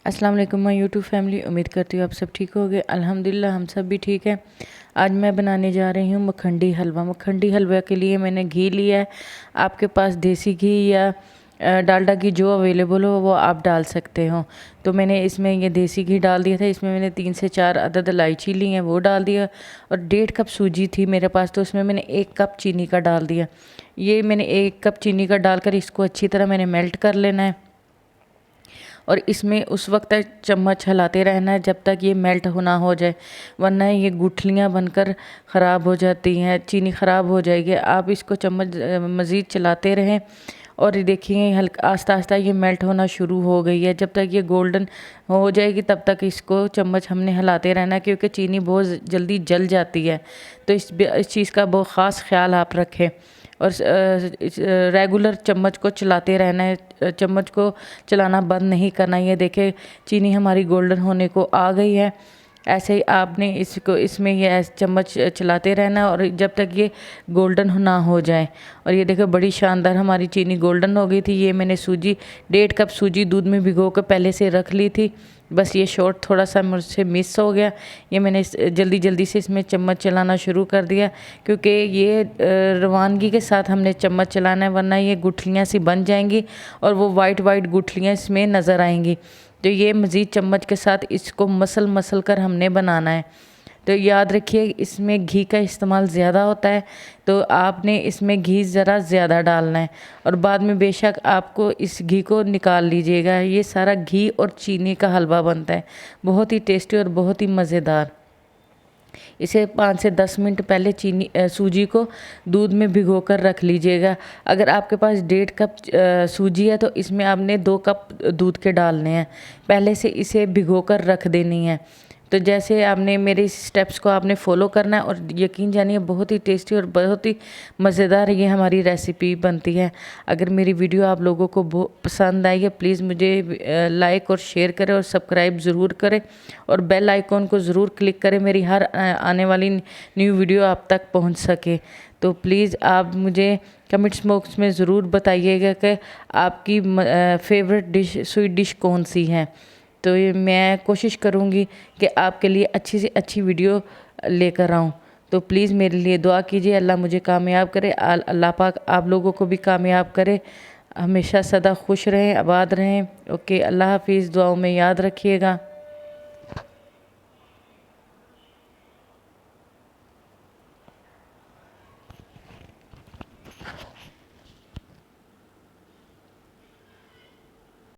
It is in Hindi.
अस्सलाम वालेकुम माय यूट्यूब फैमिली। उम्मीद करती हूँ आप सब ठीक होंगे। अल्हम्दुलिल्लाह हम सब भी ठीक है। आज मैं बनाने जा रही हूँ मखंडी हलवा। मखंडी हलवा के लिए मैंने घी लिया है। आपके पास देसी घी या डालडा घी जो अवेलेबल हो वो आप डाल सकते हो। तो मैंने इसमें ये देसी घी डाल दिया था। इसमें मैंने 3 से 4 अदद इलायची ली हैं, वो डाल दिया। और 1.5 कप सूजी थी मेरे पास, तो उसमें मैंने 1 कप चीनी का डाल दिया। ये मैंने 1 कप चीनी का डालकर इसको अच्छी तरह मैंने मेल्ट कर लेना है। और इसमें उस वक्त तक चम्मच हिलाते रहना है जब तक ये मेल्ट होना हो जाए, वरना ये गुठलियाँ बनकर ख़राब हो जाती हैं, चीनी ख़राब हो जाएगी। आप इसको चम्मच मज़ीद चलाते रहें और देखिए हल्का आस्ता आस्ता ये मेल्ट होना शुरू हो गई है। जब तक ये गोल्डन हो जाएगी तब तक इसको चम्मच हमने हिलाते रहना है, क्योंकि चीनी बहुत जल्दी जल जाती है। तो इस चीज़ का बहुत ख़ास ख्याल आप रखें और रेगुलर चम्मच को चलाते रहना है। चम्मच को चलाना बंद नहीं करना। ये देखें चीनी हमारी गोल्डन होने को आ गई है। ऐसे ही आपने इसको इसमें ये चम्मच चलाते रहना और जब तक ये गोल्डन ना हो जाए। और ये देखो बड़ी शानदार हमारी चीनी गोल्डन हो गई थी। ये मैंने सूजी 1.5 कप सूजी दूध में भिगो कर पहले से रख ली थी। बस ये शॉट थोड़ा सा मुझसे मिस हो गया। ये मैंने जल्दी जल्दी से इसमें चम्मच चलाना शुरू कर दिया, क्योंकि ये रवानगी के साथ हमने चम्मच चलाना है, वरना ये गुठलियाँ सी बन जाएंगी और वो वाइट वाइट गुठलियाँ इसमें नज़र आएंगी। तो ये मज़ीद चम्मच के साथ इसको मसल मसल कर हमने बनाना है। तो याद रखिए इसमें घी का इस्तेमाल ज़्यादा होता है, तो आपने इसमें घी ज़रा ज़्यादा डालना है। और बाद में बेशक आपको इस घी को निकाल लीजिएगा। ये सारा घी और चीनी का हलवा बनता है, बहुत ही टेस्टी और बहुत ही मज़ेदार। इसे 5 से 10 मिनट पहले सूजी को दूध में भिगोकर रख लीजिएगा। अगर आपके पास 1.5 कप सूजी है तो इसमें आपने 2 कप दूध के डालने हैं। पहले से इसे भिगोकर रख देनी है। तो जैसे आपने मेरे इस स्टेप्स को आपने फॉलो करना है और यकीन जानिए बहुत ही टेस्टी और बहुत ही मज़ेदार ये हमारी रेसिपी बनती है। अगर मेरी वीडियो आप लोगों को बहुत पसंद आई है, प्लीज़ मुझे लाइक और शेयर करें और सब्सक्राइब ज़रूर करें और बेल आइकॉन को ज़रूर क्लिक करें, मेरी हर आने वाली न्यू वीडियो आप तक पहुंच सके। तो प्लीज़ आप मुझे कमेंट्स बॉक्स में ज़रूर बताइएगा कि आपकी फेवरेट डिश स्वीट डिश कौन सी है। तो ये मैं कोशिश करूँगी कि आपके लिए अच्छी से अच्छी वीडियो लेकर आऊँ। तो प्लीज़ मेरे लिए दुआ कीजिए, अल्लाह मुझे कामयाब करे, अल्लाह पाक आप लोगों को भी कामयाब करे। हमेशा सदा खुश रहें, आबाद रहें। ओके, अल्लाह हाफिज़। दुआओं में याद रखिएगा।